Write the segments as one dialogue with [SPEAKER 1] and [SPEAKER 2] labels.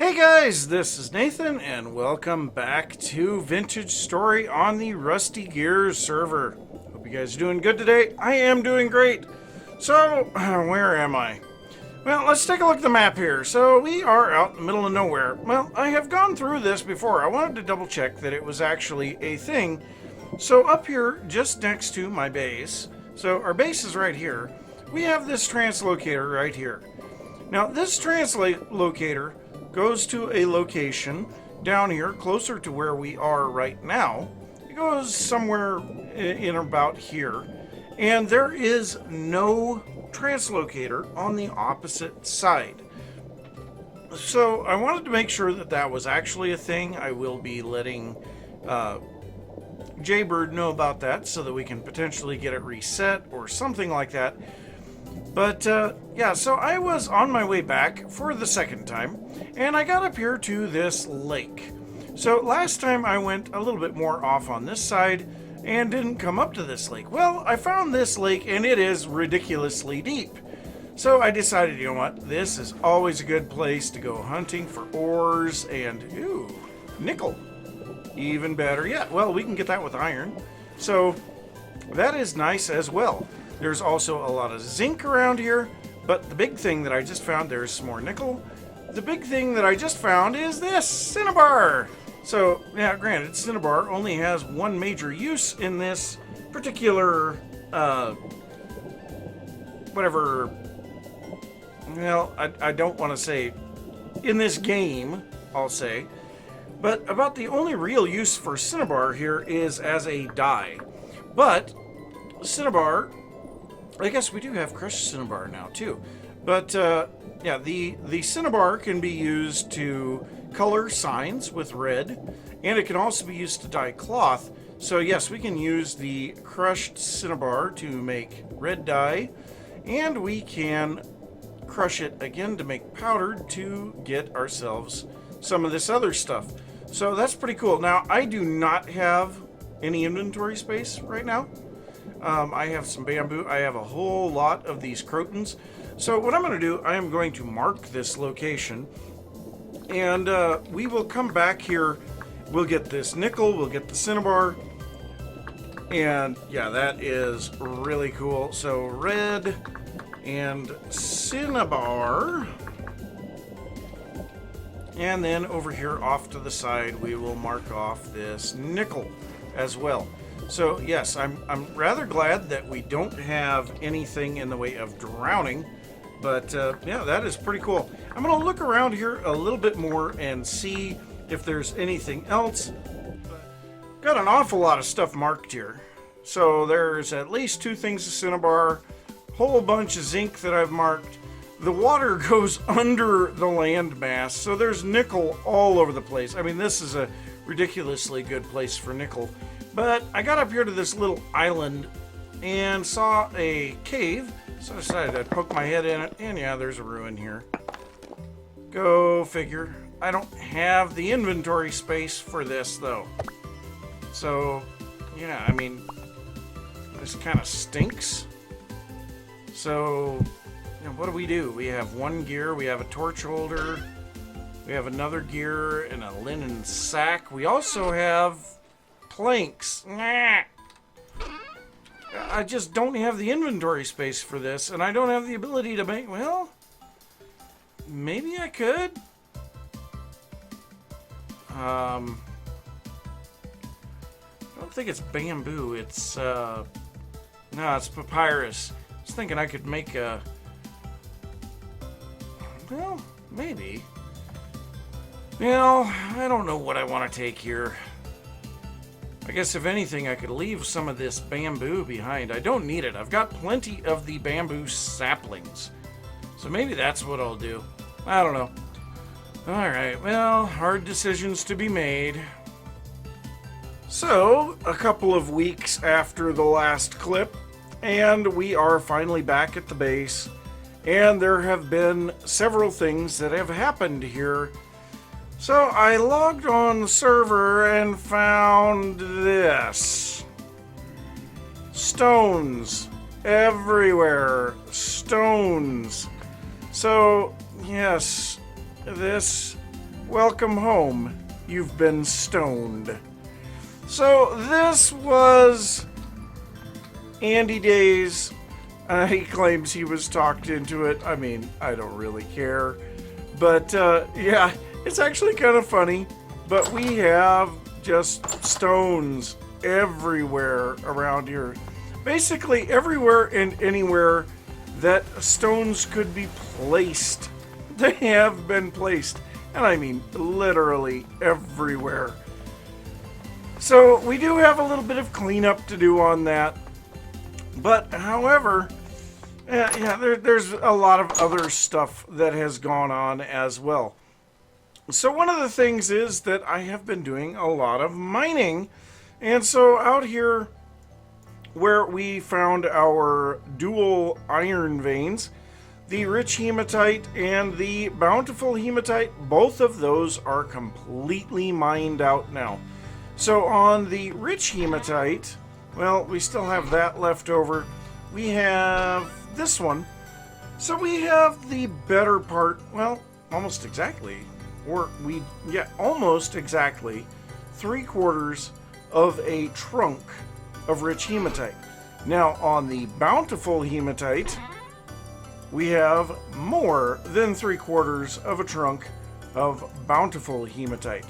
[SPEAKER 1] Hey guys, this is Nathan, and welcome back to Vintage Story on the Rusty Gears server. Hope you guys are doing good today. I am doing great. So, where am I? Well, let's take a look at the map here. So, we are out in the middle of nowhere. Well, I have gone through this before. I wanted to double check that it was actually a thing. So, up here, just next to my base, so our base is right here, we have this translocator right here. Now, this translocator goes to a location down here closer to where we are right now. It goes somewhere in about here, and there is no translocator on the opposite side. So I wanted to make sure that that was actually a thing. I will be letting Jaybird know about that so that we can potentially get it reset or something like that. But, yeah, so I was on my way back for the second time, and I got up here to this lake. So last time I went a little bit more off on this side and didn't come up to this lake. Well, I found this lake, and it is ridiculously deep. So I decided, you know what, this is always a good place to go hunting for ores and, ooh, nickel. Even better yet. Well, we can get that with iron. So that is nice as well. There's also a lot of zinc around here, but the big thing that I just found, there's some more nickel. The big thing that I just found is this cinnabar. So, yeah, granted, cinnabar only has one major use in this particular, whatever, well, I don't want to say in this game, I'll say, but about the only real use for cinnabar here is as a dye. But cinnabar, I guess we do have crushed cinnabar now too, but yeah, the cinnabar can be used to color signs with red, and it can also be used to dye cloth. So yes, we can use the crushed cinnabar to make red dye, and we can crush it again to make powder to get ourselves some of this other stuff. So that's pretty cool. Now, I do not have any inventory space right now. I have some bamboo. I have a whole lot of these crotons. So what I'm going to do, I am going to mark this location, and we will come back here. We'll get this nickel, we'll get the cinnabar, and yeah, that is really cool. So red and cinnabar, and then over here off to the side we will mark off this nickel as well. So yes, I'm rather glad that we don't have anything in the way of drowning, but yeah, that is pretty cool. I'm going to look around here a little bit more and see if there's anything else. Got an awful lot of stuff marked here. So there's at least 2 things of cinnabar, whole bunch of zinc that I've marked. The water goes under the landmass, so there's nickel all over the place. I mean, this is a ridiculously good place for nickel. But I got up here to this little island and saw a cave, so I decided I'd poke my head in it, and yeah, there's a ruin here. Go figure. I don't have the inventory space for this, though. So, yeah, I mean, this kind of stinks. So, you know, what do? We have one gear, we have a torch holder, we have another gear, and a linen sack. We also have planks. I just don't have the inventory space for this, and I don't have the ability to make, well, maybe I could. I don't think it's bamboo. It's, no, it's papyrus. I was thinking I could make a, well, maybe. Well, I don't know what I want to take here. I guess if anything, I could leave some of this bamboo behind. I don't need it. I've got plenty of the bamboo saplings. So maybe that's what I'll do. I don't know. Alright, well, hard decisions to be made. So, a couple of weeks after the last clip, and we are finally back at the base. And there have been several things that have happened here. So I logged on the server and found this. Stones everywhere. Stones. So, yes, this welcome home. You've been stoned. So this was Andy Days. He claims he was talked into it. I mean, I don't really care. But yeah, it's actually kind of funny. But we have just stones everywhere around here. Basically everywhere and anywhere that stones could be placed. They have been placed. And I mean literally everywhere. So we do have a little bit of cleanup to do on that. But however, there's a lot of other stuff that has gone on as well. So one of the things is that I have been doing a lot of mining. And so out here where we found our dual iron veins, the rich hematite and the bountiful hematite, both of those are completely mined out now. So on the rich hematite, well, we still have that left over. We have this one. So we have the better part, well, almost exactly, almost exactly 3/4 of a trunk of rich hematite. Now on the bountiful hematite, we have more than 3/4 of a trunk of bountiful hematite.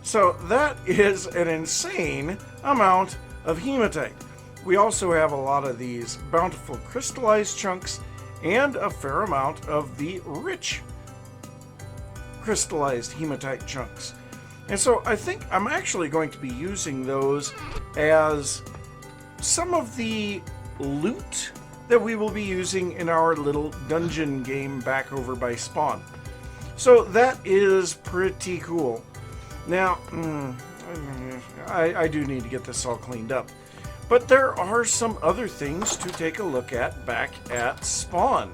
[SPEAKER 1] So that is an insane amount of hematite. We also have a lot of these bountiful crystallized chunks and a fair amount of the rich crystallized hematite chunks. And so I think I'm actually going to be using those as some of the loot that we will be using in our little dungeon game back over by Spawn. So that is pretty cool. Now, I do need to get this all cleaned up. But there are some other things to take a look at back at Spawn.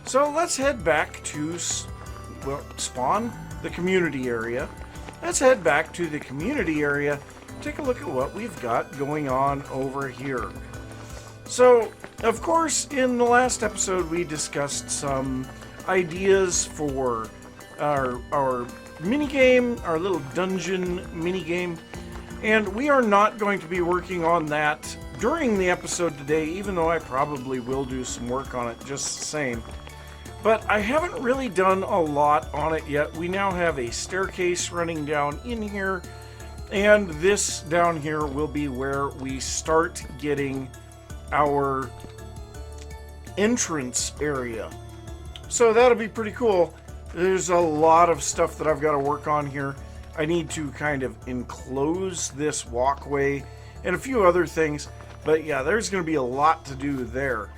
[SPEAKER 1] So let's head back to, well, Spawn, the community area. Let's head back to the community area, take a look at what we've got going on over here. So, of course, in the last episode, we discussed some ideas for our minigame, our little dungeon minigame, and we are not going to be working on that during the episode today, even though I probably will do some work on it just the same. But I haven't really done a lot on it yet. We now have a staircase running down in here, and this down here will be where we start getting our entrance area. So that'll be pretty cool. There's a lot of stuff that I've got to work on here. I need to kind of enclose this walkway and a few other things. But yeah, there's going to be a lot to do there.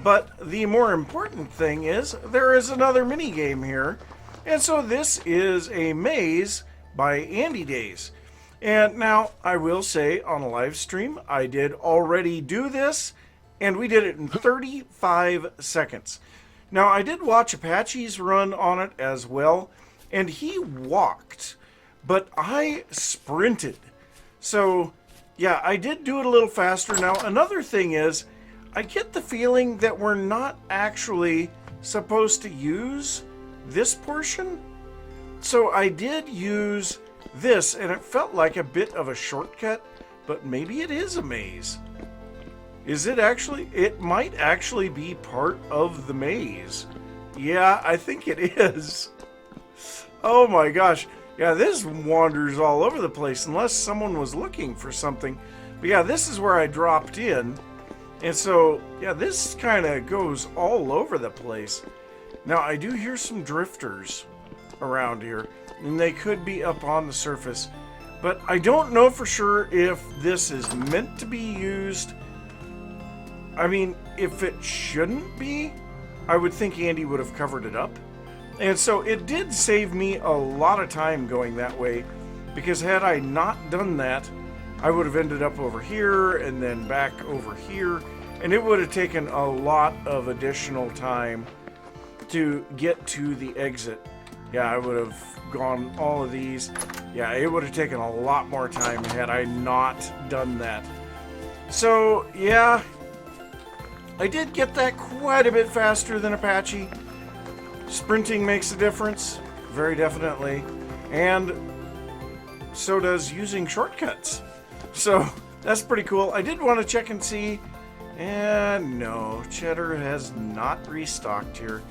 [SPEAKER 1] But the more important thing is there is another mini game here. And so this is a maze by Andy Days. And now I will say on a live stream, I did already do this, and we did it in 35 seconds. Now I did watch Apache's run on it as well, and he walked, but I sprinted. So yeah, I did do it a little faster. Now another thing is, I get the feeling that we're not actually supposed to use this portion. So I did use this, and it felt like a bit of a shortcut, but maybe it is a maze. Is it actually? It might actually be part of the maze. Yeah, I think it is. Oh my gosh. Yeah, this wanders all over the place unless someone was looking for something. But yeah, this is where I dropped in. And so, yeah, this kind of goes all over the place. Now, I do hear some drifters around here, and they could be up on the surface. But I don't know for sure if this is meant to be used. I mean, if it shouldn't be, I would think Andy would have covered it up. And so it did save me a lot of time going that way, because had I not done that, I would have ended up over here and then back over here, and it would have taken a lot of additional time to get to the exit. Yeah, I would have gone all of these. Yeah, it would have taken a lot more time had I not done that. So, yeah, I did get that quite a bit faster than Apache. Sprinting makes a difference, very definitely. and so does using shortcuts. So that's pretty cool. I did want to check and see, and no, Cheddar has not restocked here.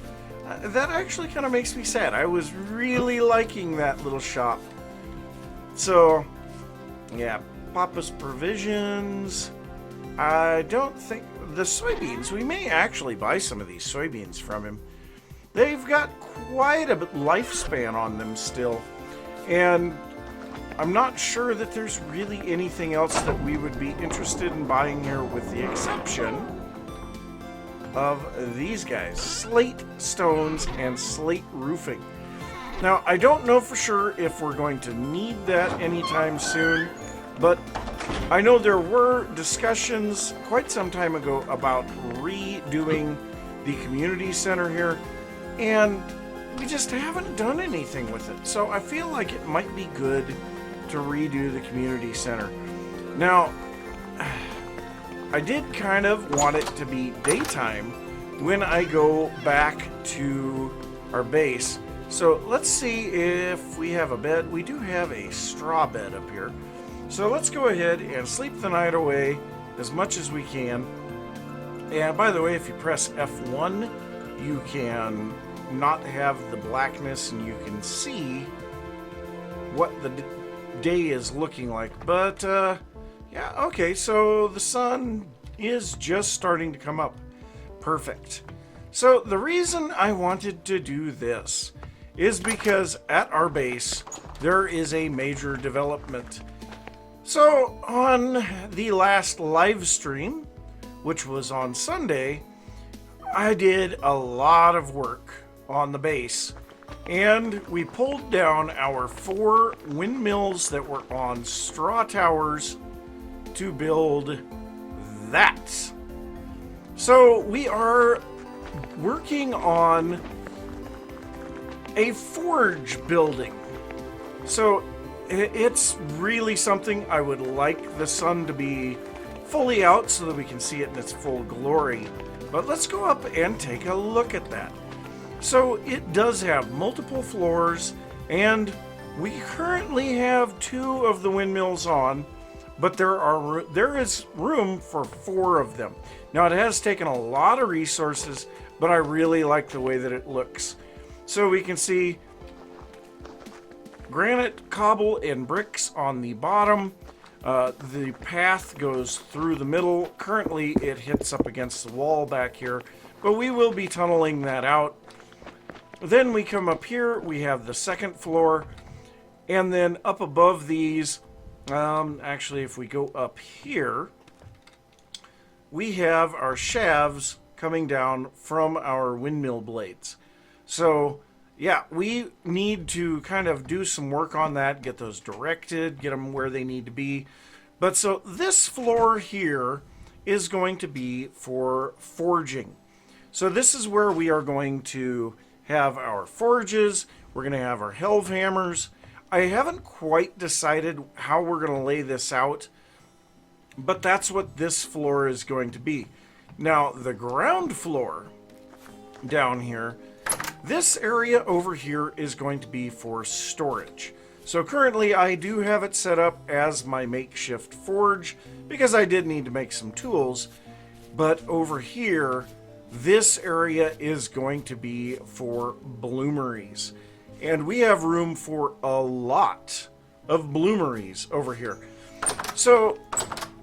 [SPEAKER 1] That actually kind of makes me sad. I was really liking that little shop. So, yeah, Papa's Provisions. I don't think... The soybeans, we may actually buy some of these soybeans from him. They've got quite a lifespan on them still. And I'm not sure that there's really anything else that we would be interested in buying here, with the exception of these guys. Slate stones and slate roofing. Now, I don't know for sure if we're going to need that anytime soon, but I know there were discussions quite some time ago about redoing the community center here, and we just haven't done anything with it. So I feel like it might be good to redo the community center. Now, I did kind of want it to be daytime when I go back to our base. So let's see if we have a bed. We do have a straw bed up here. So let's go ahead and sleep the night away as much as we can. And by the way, if you press F1, you can not have the blackness and you can see what the day is looking like. But yeah, okay, so the sun is just starting to come up. Perfect. So the reason I wanted to do this is because at our base there is a major development. So on the last live stream, which was on Sunday, I did a lot of work on the base, and we pulled down our 4 windmills that were on straw towers to build that. So we are working on a forge building. So it's really something I would like the sun to be fully out so that we can see it in its full glory. But let's go up and take a look at that. So it does have multiple floors, and we currently have 2 of the windmills on, but there is room for 4 of them. Now, it has taken a lot of resources, but I really like the way that it looks. So we can see granite, cobble, and bricks on the bottom. The path goes through the middle. Currently, it hits up against the wall back here, but we will be tunneling that out. Then we come up here, we have the 2nd floor, and then up above these, actually if we go up here, we have our shafts coming down from our windmill blades. So yeah, we need to kind of do some work on that, get those directed, get them where they need to be. But so this floor here is going to be for forging. So this is where we are going to have our forges. We're going to have our helve hammers. I haven't quite decided how we're going to lay this out, but that's what this floor is going to be. Now, the ground floor down here, this area over here is going to be for storage. So currently I do have it set up as my makeshift forge because I did need to make some tools. But over here, this area is going to be for bloomeries. And we have room for a lot of bloomeries over here. So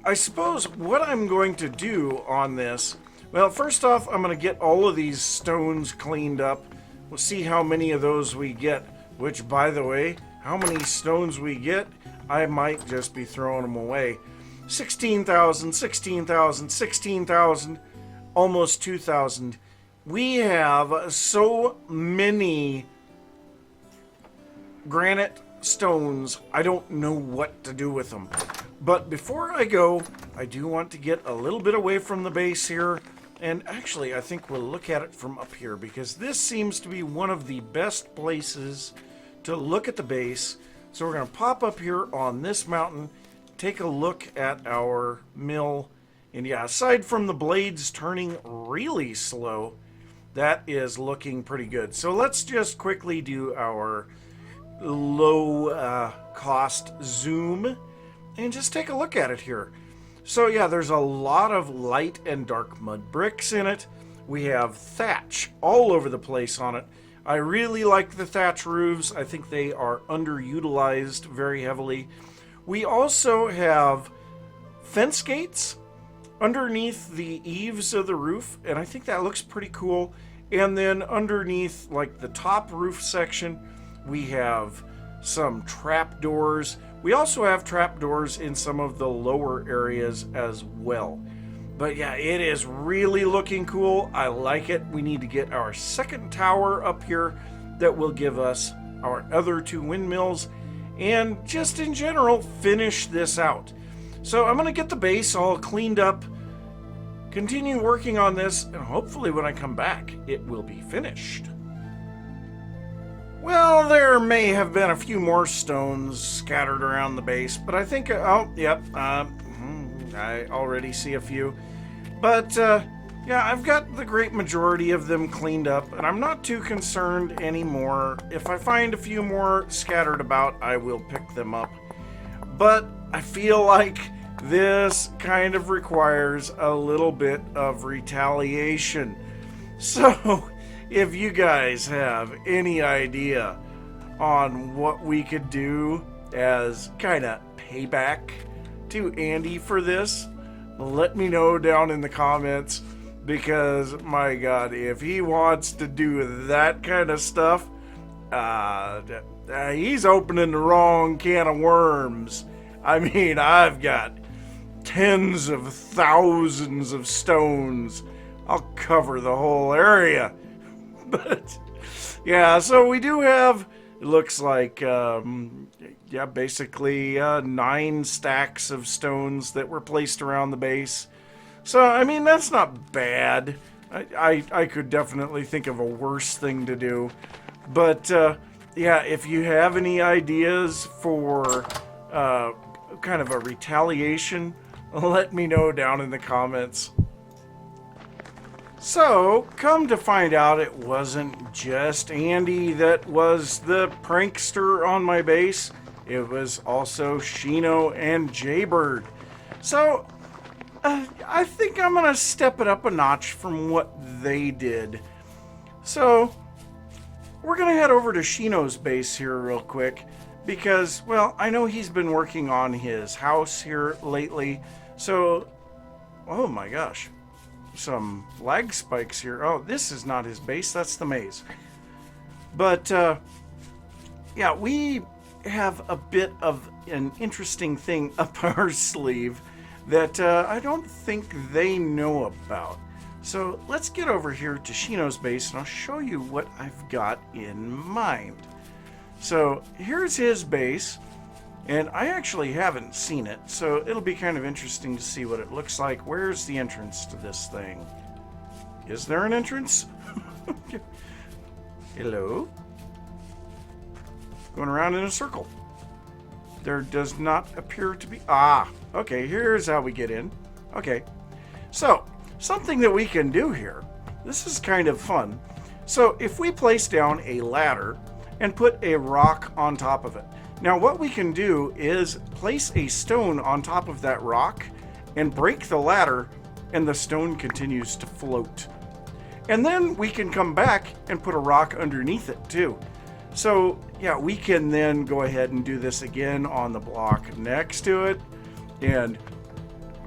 [SPEAKER 1] I suppose what I'm going to do on this, well, first off, I'm going to get all of these stones cleaned up. We'll see how many of those we get, which, by the way, how many stones we get, I might just be throwing them away. 16,000, 16,000, 16,000, almost 2,000. We have so many granite stones, I don't know what to do with them. But before I go, I do want to get a little bit away from the base here. And actually, I think we'll look at it from up here, because this seems to be one of the best places to look at the base. So we're going to pop up here on this mountain, take a look at our mill. And yeah, aside from the blades turning really slow, that is looking pretty good. So let's just quickly do our low cost zoom and just take a look at it here. So yeah, there's a lot of light and dark mud bricks in it. We have thatch all over the place on it. I really like the thatch roofs. I think they are underutilized very heavily. We also have fence gates underneath the eaves of the roof, and I think that looks pretty cool. And then underneath, like the top roof section, we have some trap doors. We also have trap doors in some of the lower areas as well. But yeah, it is really looking cool. I like it. We need to get our second tower up here that will give us our other 2 windmills and just in general finish this out. So I'm going to get the base all cleaned up, continue working on this, and hopefully when I come back, it will be finished. Well, there may have been a few more stones scattered around the base, but I think, oh, yep, I already see a few. But, yeah, I've got the great majority of them cleaned up, and I'm not too concerned anymore. If I find a few more scattered about, I will pick them up. But I feel like this kind of requires a little bit of retaliation. So, if you guys have any idea on what we could do as kind of payback to Andy for this, let me know down in the comments, because my God, if he wants to do that kind of stuff, he's opening the wrong can of worms. I mean, I've got tens of thousands of stones. I'll cover the whole area. But yeah, so we do have, it looks like, yeah, basically 9 stacks of stones that were placed around the base. So, I mean, that's not bad. I could definitely think of a worse thing to do. But, yeah, if you have any ideas for kind of a retaliation, let me know down in the comments. So, come to find out, it wasn't just Andy that was the prankster on my base. It was also Shino and Jaybird. So, I think I'm going to step it up a notch from what they did. So, we're going to head over to Shino's base here real quick. Because, well, I know he's been working on his house here lately. So, oh my gosh. Some lag spikes here. Oh, this is not his base, that's the maze. But yeah, we have a bit of an interesting thing up our sleeve that I don't think they know about. So let's get over here to Shino's base and I'll show you what I've got in mind. So here's his base, and I actually haven't seen it, so it'll be kind of interesting to see what it looks like. Where's the entrance to this thing? Is there an entrance? Hello? Going around in a circle. There does not appear to be... Ah, okay, here's how we get in. Okay, so something that we can do here. This is kind of fun. So if we place down a ladder and put a rock on top of it. Now what we can do is place a stone on top of that rock and break the ladder, and the stone continues to float. And then we can come back and put a rock underneath it too. So yeah, we can then go ahead and do this again on the block next to it. And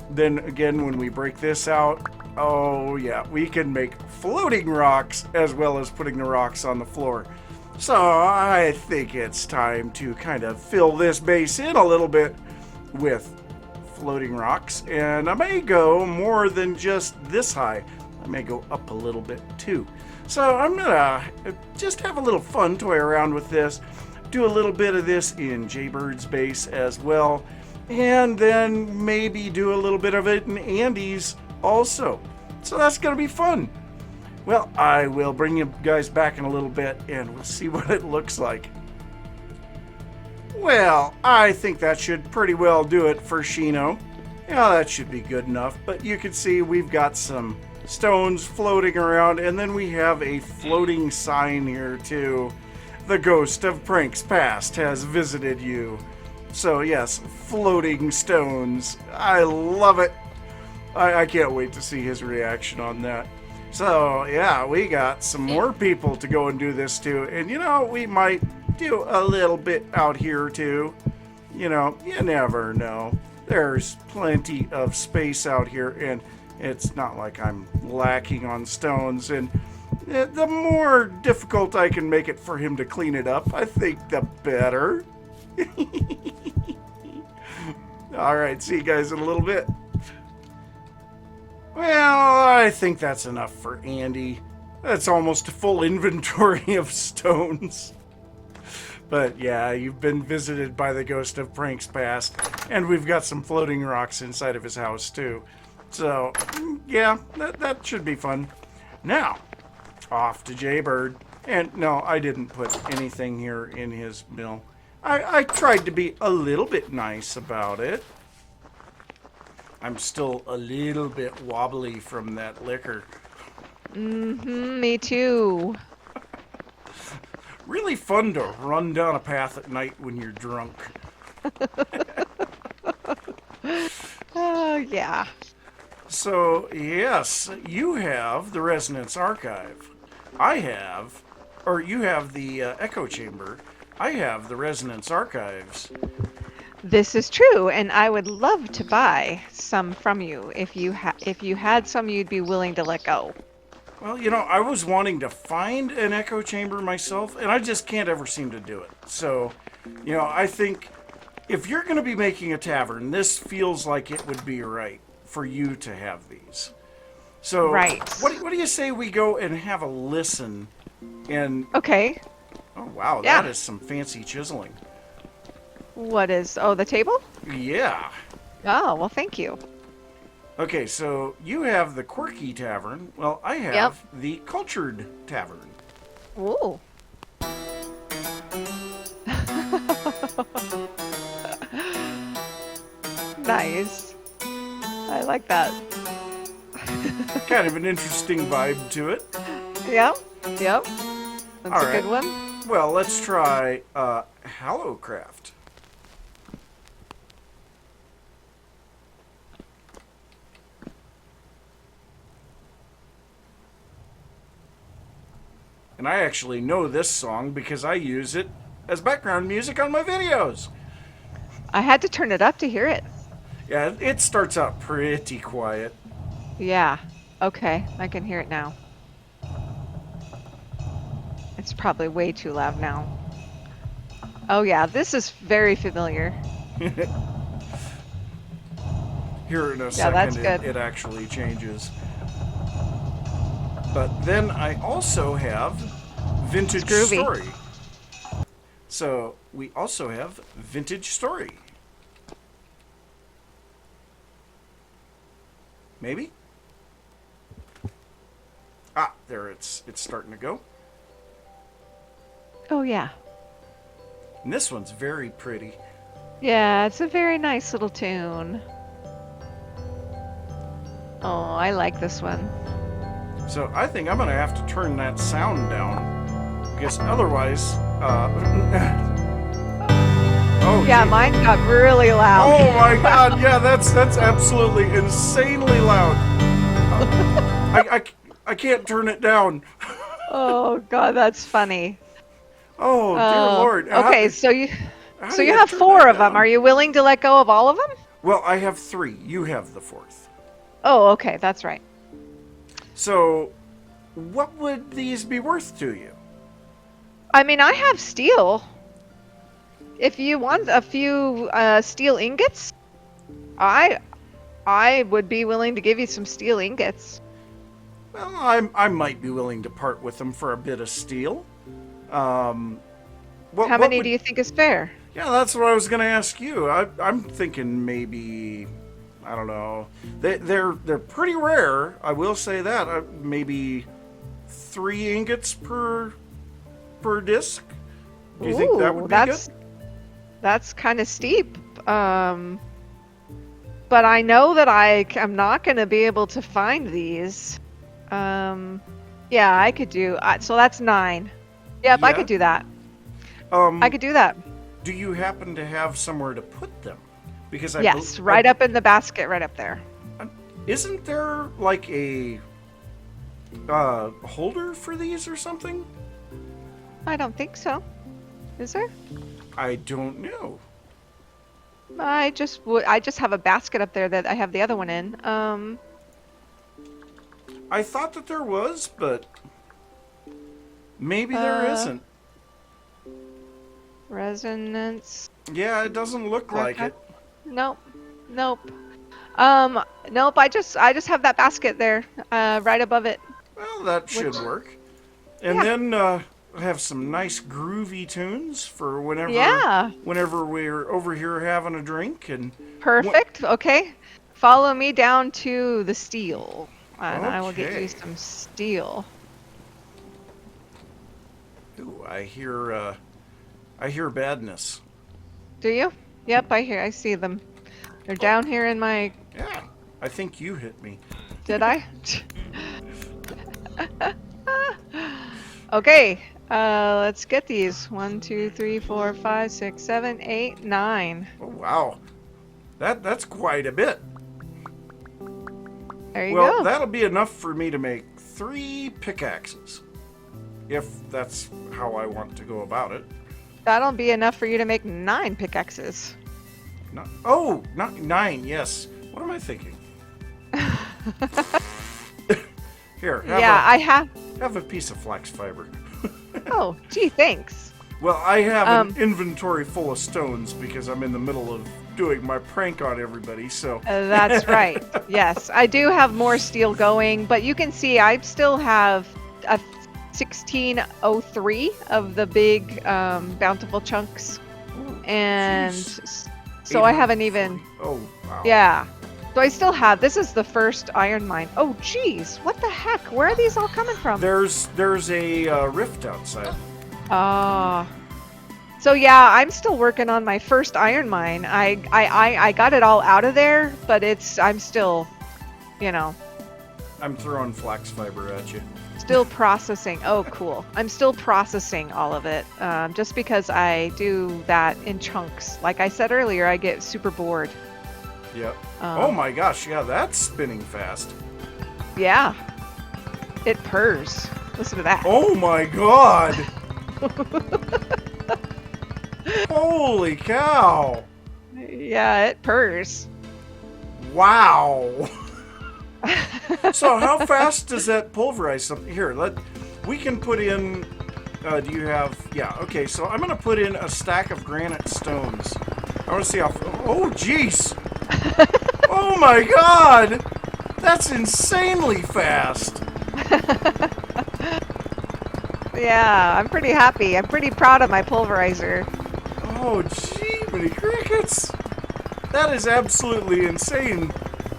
[SPEAKER 1] then again, when we break this out, oh yeah, we can make floating rocks as well as putting the rocks on the floor. So I think it's time to kind of fill this base in a little bit with floating rocks. And I may go more than just this high. I may go up a little bit too. So I'm gonna just have a little fun, toy around with this. Do a little bit of this in Jaybird's base as well. And then maybe do a little bit of it in Andy's also. So that's gonna be fun. Well, I will bring you guys back in a little bit and we'll see what it looks like. Well, I think that should pretty well do it for Shino. Yeah, that should be good enough. But you can see we've got some stones floating around, and then we have a floating sign here too the ghost of pranks past has visited you. So yes, floating stones. I love it. I can't wait to see his reaction on that. So yeah, we got some more people to go and do this to. And we might do a little bit out here too. You never know. There's plenty of space out here, and it's not like I'm lacking on stones. And the more difficult I can make it for him to clean it up, I think the better. Alright, see you guys in a little bit. Well, I think that's enough for Andy. That's almost a full inventory of stones. But yeah, you've been visited by the ghost of pranks past, and we've got some floating rocks inside of his house too. So, yeah, that should be fun. Now, off to Jaybird. And no, I didn't put anything here in his mill. I tried to be a little bit nice about it. I'm still a little bit wobbly from that liquor.
[SPEAKER 2] Me too.
[SPEAKER 1] Really fun to run down a path at night when you're drunk.
[SPEAKER 2] Oh, yeah.
[SPEAKER 1] So, yes, you have the Resonance Archive. You have the Echo Chamber. I have the Resonance Archives.
[SPEAKER 2] This is true, and I would love to buy some from you if you had some you'd be willing to let go.
[SPEAKER 1] Well, I was wanting to find an echo chamber myself, and I just can't ever seem to do it. So, I think if you're going to be making a tavern, this feels like it would be right for you to have these. So,
[SPEAKER 2] right.
[SPEAKER 1] What do you say we go and have a listen? And
[SPEAKER 2] okay.
[SPEAKER 1] Oh wow,
[SPEAKER 2] yeah.
[SPEAKER 1] That is some fancy chiseling.
[SPEAKER 2] What is? Oh, the table?
[SPEAKER 1] Yeah.
[SPEAKER 2] Oh, well, thank you.
[SPEAKER 1] Okay, so you have the Quirky Tavern. Well, I have the Cultured Tavern.
[SPEAKER 2] Ooh. Nice. I like that.
[SPEAKER 1] Kind of an interesting vibe to it.
[SPEAKER 2] Yep. That's
[SPEAKER 1] all
[SPEAKER 2] a good one.
[SPEAKER 1] Well, let's try Hallowcraft. And I actually know this song because I use it as background music on my videos.
[SPEAKER 2] I had to turn it up to hear it.
[SPEAKER 1] Yeah, it starts out pretty quiet.
[SPEAKER 2] Yeah. Okay, I can hear it now. It's probably way too loud now. Oh yeah, this is very familiar.
[SPEAKER 1] Here in a second,
[SPEAKER 2] that's good.
[SPEAKER 1] It actually changes. But then I also have Vintage Story. So we also have Vintage Story. Maybe? Ah, there it's starting to go.
[SPEAKER 2] Oh yeah.
[SPEAKER 1] And this one's very pretty.
[SPEAKER 2] Yeah, it's a very nice little tune. Oh, I like this one.
[SPEAKER 1] So I think I'm going to have to turn that sound down. Because otherwise... oh,
[SPEAKER 2] yeah,
[SPEAKER 1] gee.
[SPEAKER 2] mine got really loud.
[SPEAKER 1] Oh my god, yeah, that's absolutely insanely loud. I can't turn it down.
[SPEAKER 2] Oh god, that's funny.
[SPEAKER 1] Oh, dear Lord.
[SPEAKER 2] Okay, so you have 4 of them. Are you willing to let go of all of them?
[SPEAKER 1] Well, I have 3. You have the 4th.
[SPEAKER 2] Oh, okay, that's right.
[SPEAKER 1] So, what would these be worth to you?
[SPEAKER 2] I mean, I have steel. If you want a few steel ingots, I would be willing to give you some steel ingots.
[SPEAKER 1] Well, I might be willing to part with them for a bit of steel.
[SPEAKER 2] How many do you think is fair?
[SPEAKER 1] Yeah, that's what I was going to ask you. I'm thinking maybe, I don't know. They're pretty rare. I will say that. Maybe 3 ingots per disc. Do you think that would be good?
[SPEAKER 2] That's kind of steep. But I know that I'm not going to be able to find these. Yeah, I could do. So that's 9. Yep, yeah. I could do that. I could do that.
[SPEAKER 1] Do you happen to have somewhere to put them? Because
[SPEAKER 2] Yes, right up in the basket, right up there.
[SPEAKER 1] Isn't there like a holder for these or something?
[SPEAKER 2] I don't think so. Is there?
[SPEAKER 1] I don't know.
[SPEAKER 2] I just have a basket up there that I have the other one in.
[SPEAKER 1] I thought that there was, but maybe there isn't.
[SPEAKER 2] Resonance.
[SPEAKER 1] Yeah, it doesn't look like it.
[SPEAKER 2] Nope. Nope. Nope. I just have that basket there, right above it.
[SPEAKER 1] Well, that should work. And then have some nice groovy tunes for whenever we're over here having a drink. And
[SPEAKER 2] perfect. Okay. Follow me down to the steel, and I will get you some steel.
[SPEAKER 1] Ooh, I hear badness.
[SPEAKER 2] Do you? Yep, I see them. They're down here in my...
[SPEAKER 1] Yeah, I think you hit me.
[SPEAKER 2] Did I? Okay, let's get these. 1, 2, 3, 4, 5, 6, 7, 8, 9.
[SPEAKER 1] Oh, wow. That's quite a bit.
[SPEAKER 2] There you go.
[SPEAKER 1] Well, that'll be enough for me to make 3 pickaxes. If that's how I want to go about it.
[SPEAKER 2] That'll be enough for you to make 9 pickaxes.
[SPEAKER 1] Not 9, yes. What am I thinking? Here, have a piece of flax fiber.
[SPEAKER 2] Oh, gee, thanks.
[SPEAKER 1] Well, I have an inventory full of stones because I'm in the middle of doing my prank on everybody, so...
[SPEAKER 2] That's right. Yes, I do have more steel going, but you can see I still have a 1603 of the big bountiful chunks.
[SPEAKER 1] Ooh,
[SPEAKER 2] and
[SPEAKER 1] geez.
[SPEAKER 2] so I haven't even...
[SPEAKER 1] Oh, wow.
[SPEAKER 2] Yeah. So I still have... This is the first iron mine. Oh, geez. What the heck? Where are these all coming from?
[SPEAKER 1] There's a rift outside.
[SPEAKER 2] So yeah, I'm still working on my first iron mine. I got it all out of there, but I'm still,
[SPEAKER 1] I'm throwing flax fiber at you.
[SPEAKER 2] still processing. Oh, cool. I'm still processing all of it, just because I do that in chunks. Like I said earlier, I get super bored.
[SPEAKER 1] Yep. Oh my gosh, yeah, that's spinning fast.
[SPEAKER 2] Yeah. It purrs. Listen to that.
[SPEAKER 1] Oh my god! Holy cow!
[SPEAKER 2] Yeah, it purrs.
[SPEAKER 1] Wow! So how fast does that pulverize something? Here, we can put in, do you have, yeah, okay, so I'm gonna put in a stack of granite stones. I wanna see how, oh jeez! Oh my god! That's insanely fast!
[SPEAKER 2] Yeah, I'm pretty happy. I'm pretty proud of my pulverizer.
[SPEAKER 1] Oh gee, many crickets! That is absolutely insane.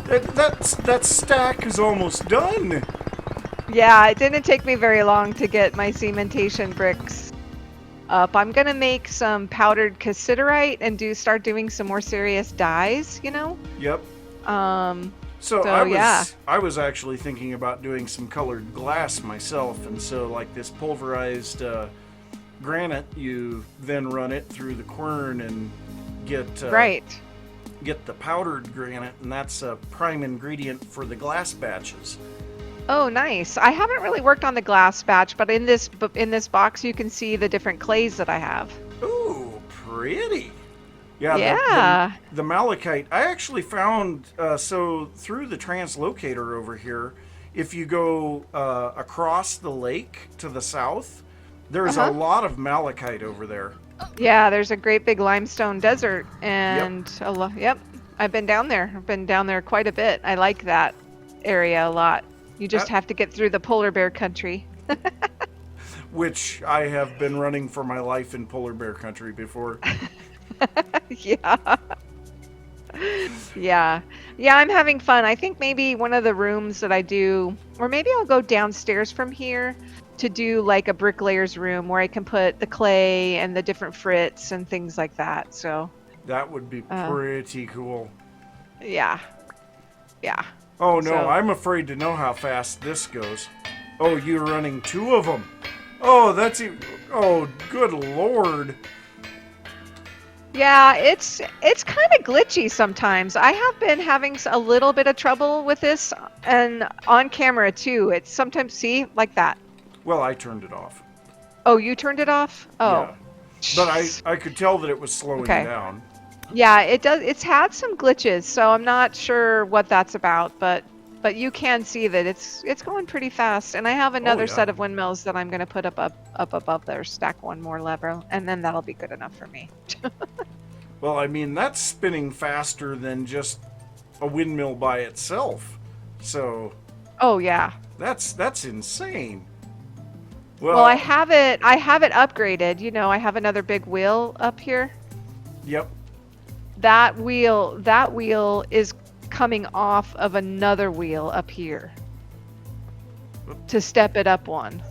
[SPEAKER 1] That stack is almost done.
[SPEAKER 2] Yeah, it didn't take me very long to get my cementation bricks up. I'm gonna make some powdered cassiterite and start doing some more serious dyes,
[SPEAKER 1] Yep.
[SPEAKER 2] So
[SPEAKER 1] I was actually thinking about doing some colored glass myself, and so like this pulverized granite, you then run it through the quern and get the powdered granite, and that's a prime ingredient for the glass batches.
[SPEAKER 2] Oh, nice. I haven't really worked on the glass batch, but in this box you can see the different clays that I have.
[SPEAKER 1] Ooh, pretty. Yeah.
[SPEAKER 2] Yeah.
[SPEAKER 1] The malachite, I actually found, so through the translocator over here, if you go across the lake to the south, there's a lot of malachite over there.
[SPEAKER 2] Yeah, there's a great big limestone desert, and yep, I've been down there. I've been down there quite a bit. I like that area a lot. You just have to get through the polar bear country.
[SPEAKER 1] Which I have been running for my life in polar bear country before.
[SPEAKER 2] Yeah. Yeah, I'm having fun. I think maybe one of the rooms that I do, or maybe I'll go downstairs from here to do like a bricklayer's room where I can put the clay and the different frits and things like that. So
[SPEAKER 1] that would be pretty cool.
[SPEAKER 2] Yeah.
[SPEAKER 1] Oh no, I'm afraid to know how fast this goes. Oh, you're running 2 of them. Oh, Oh, good lord.
[SPEAKER 2] Yeah, it's kind of glitchy sometimes. I have been having a little bit of trouble with this, and on camera too. It's sometimes, see, like that.
[SPEAKER 1] Well, I turned it off.
[SPEAKER 2] Oh, you turned it off? Oh.
[SPEAKER 1] Yeah. But I could tell that it was slowing
[SPEAKER 2] Okay.
[SPEAKER 1] down.
[SPEAKER 2] Yeah, it does. It's had some glitches, so I'm not sure what that's about, but you can see that it's going pretty fast. And I have another
[SPEAKER 1] yeah.
[SPEAKER 2] set of windmills that I'm going to put up above there, stack one more lever, and then that'll be good enough for me.
[SPEAKER 1] Well, I mean, that's spinning faster than just a windmill by itself. So
[SPEAKER 2] Oh yeah.
[SPEAKER 1] that's insane.
[SPEAKER 2] Well, I have it upgraded. You know, I have another big wheel up here.
[SPEAKER 1] Yep.
[SPEAKER 2] That wheel is coming off of another wheel up here to step it up one.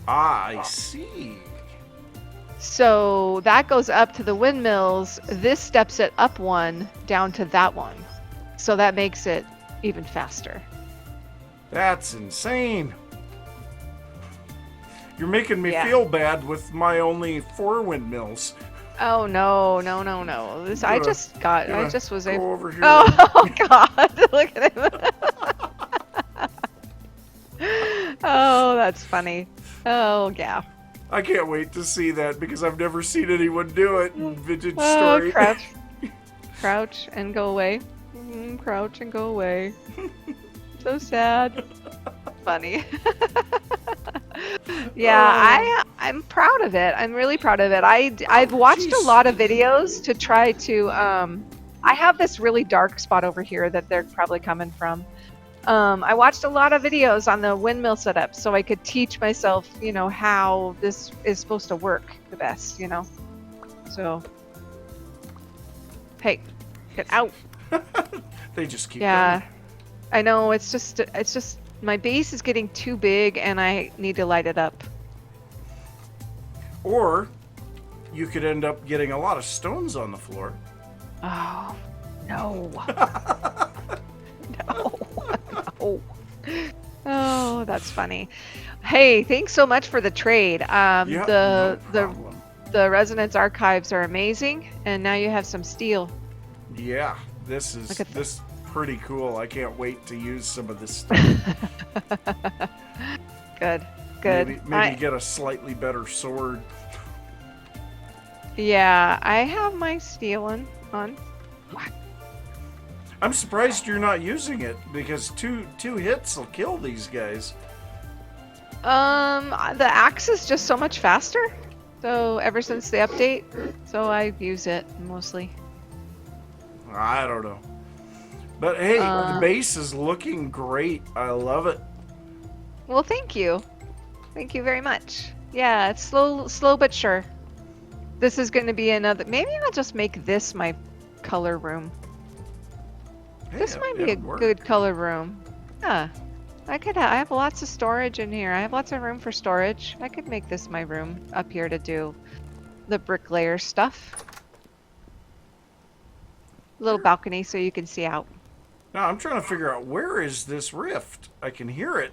[SPEAKER 1] Ah, I see.
[SPEAKER 2] So that goes up to the windmills. This steps it up one down to that one. So that makes it even faster.
[SPEAKER 1] That's insane. You're making me
[SPEAKER 2] Yeah.
[SPEAKER 1] feel bad with my only 4 windmills.
[SPEAKER 2] Oh no. This I just was
[SPEAKER 1] Go
[SPEAKER 2] able.
[SPEAKER 1] over here.
[SPEAKER 2] Oh god, look at him. Oh, that's funny. Oh yeah.
[SPEAKER 1] I can't wait to see that because I've never seen anyone do it in Vintage
[SPEAKER 2] Oh,
[SPEAKER 1] Story.
[SPEAKER 2] crouch and go away. Crouch and go away. So sad. Funny. Yeah, I'm proud of it. I'm really proud of it. I've watched a lot of videos to try to I have this really dark spot over here that they're probably coming from. I watched a lot of videos on the windmill setup so I could teach myself, you know, how this is supposed to work the best, you know. So hey, get out.
[SPEAKER 1] They just keep
[SPEAKER 2] Yeah.
[SPEAKER 1] going.
[SPEAKER 2] I know, it's just my base is getting too big and I need to light it up.
[SPEAKER 1] Or you could end up getting a lot of stones on the floor.
[SPEAKER 2] Oh, no. No. No. Oh, that's funny. Hey, thanks so much for the trade.
[SPEAKER 1] Yeah, no problem.
[SPEAKER 2] The Resonance archives are amazing, and now you have some steel.
[SPEAKER 1] Yeah, this is
[SPEAKER 2] Look at
[SPEAKER 1] this pretty cool. I can't wait to use some of this stuff.
[SPEAKER 2] Good.
[SPEAKER 1] Maybe get a slightly better sword.
[SPEAKER 2] Yeah, I have my steel one on.
[SPEAKER 1] I'm surprised you're not using it because two hits will kill these guys.
[SPEAKER 2] The axe is just so much faster. So ever since the update, so I use it mostly.
[SPEAKER 1] I don't know. But hey, the base is looking great. I love it.
[SPEAKER 2] Well, thank you. Thank you very much. Yeah, it's slow but sure. This is going to be another. Maybe I'll just make this my color room.
[SPEAKER 1] Hey,
[SPEAKER 2] This might be a
[SPEAKER 1] it'll work.
[SPEAKER 2] good color room. Yeah, I have lots of storage in here. I have lots of room for storage. I could make this my room up here to do the bricklayer stuff. Little balcony so you can see out.
[SPEAKER 1] Now I'm trying to figure out where is this rift. I can hear it.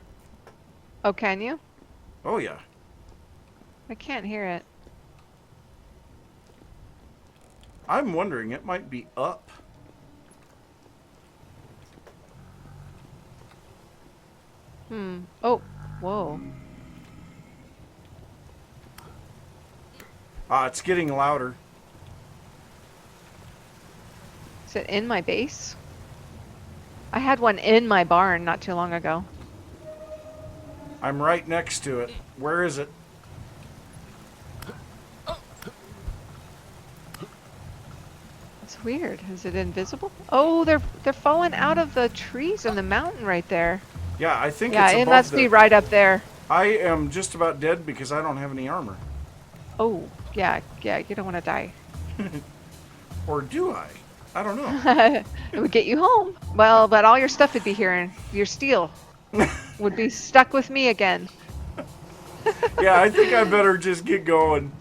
[SPEAKER 2] Oh, can you?
[SPEAKER 1] Oh yeah.
[SPEAKER 2] I can't hear it.
[SPEAKER 1] I'm wondering it might be up.
[SPEAKER 2] Oh, whoa.
[SPEAKER 1] It's getting louder.
[SPEAKER 2] Is it in my base? I had one in my barn not too long ago.
[SPEAKER 1] I'm right next to it. Where is it?
[SPEAKER 2] It's weird. Is it invisible? Oh, they're falling out of the trees in the mountain right there.
[SPEAKER 1] Yeah, I think
[SPEAKER 2] Yeah,
[SPEAKER 1] it's
[SPEAKER 2] it
[SPEAKER 1] above
[SPEAKER 2] must be right up there.
[SPEAKER 1] I am just about dead because I don't have any armor.
[SPEAKER 2] Oh, yeah, you don't want to die.
[SPEAKER 1] Or do I? I don't know.
[SPEAKER 2] It would get you home. Well, but all your stuff would be here, and your steel would be stuck with me again.
[SPEAKER 1] Yeah, I think I better just get going.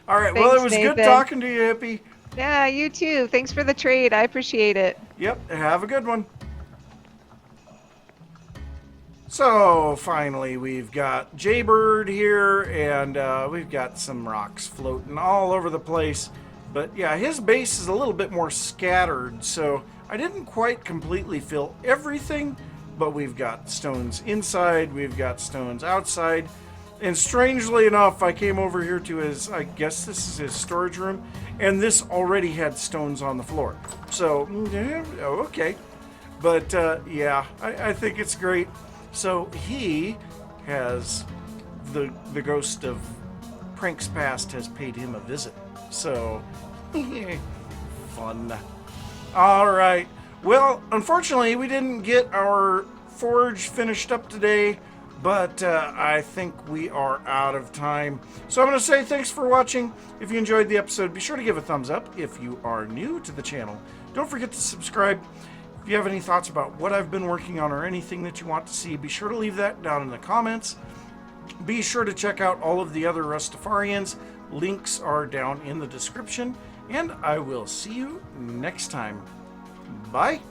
[SPEAKER 1] All right, well, it
[SPEAKER 2] Thanks,
[SPEAKER 1] was good
[SPEAKER 2] Nathan.
[SPEAKER 1] talking to you, Hippie.
[SPEAKER 2] Yeah, you too. Thanks for the trade. I appreciate it.
[SPEAKER 1] Yep, have a good one. So finally, we've got Jaybird here, and we've got some rocks floating all over the place. But yeah, his base is a little bit more scattered, so I didn't quite completely fill everything, but we've got stones inside, we've got stones outside. And strangely enough, I came over here to his, I guess this is his storage room, and this already had stones on the floor. So, yeah, okay. But yeah, I think it's great. So he has, the ghost of pranks past has paid him a visit. So, fun. All right. Well, unfortunately, we didn't get our forge finished up today, but I think we are out of time. So I'm going to say thanks for watching. If you enjoyed the episode, be sure to give a thumbs up. If you are new to the channel, don't forget to subscribe. If you have any thoughts about what I've been working on or anything that you want to see, be sure to leave that down in the comments. Be sure to check out all of the other Rastafarians. Links are down in the description. And I will see you next time. Bye.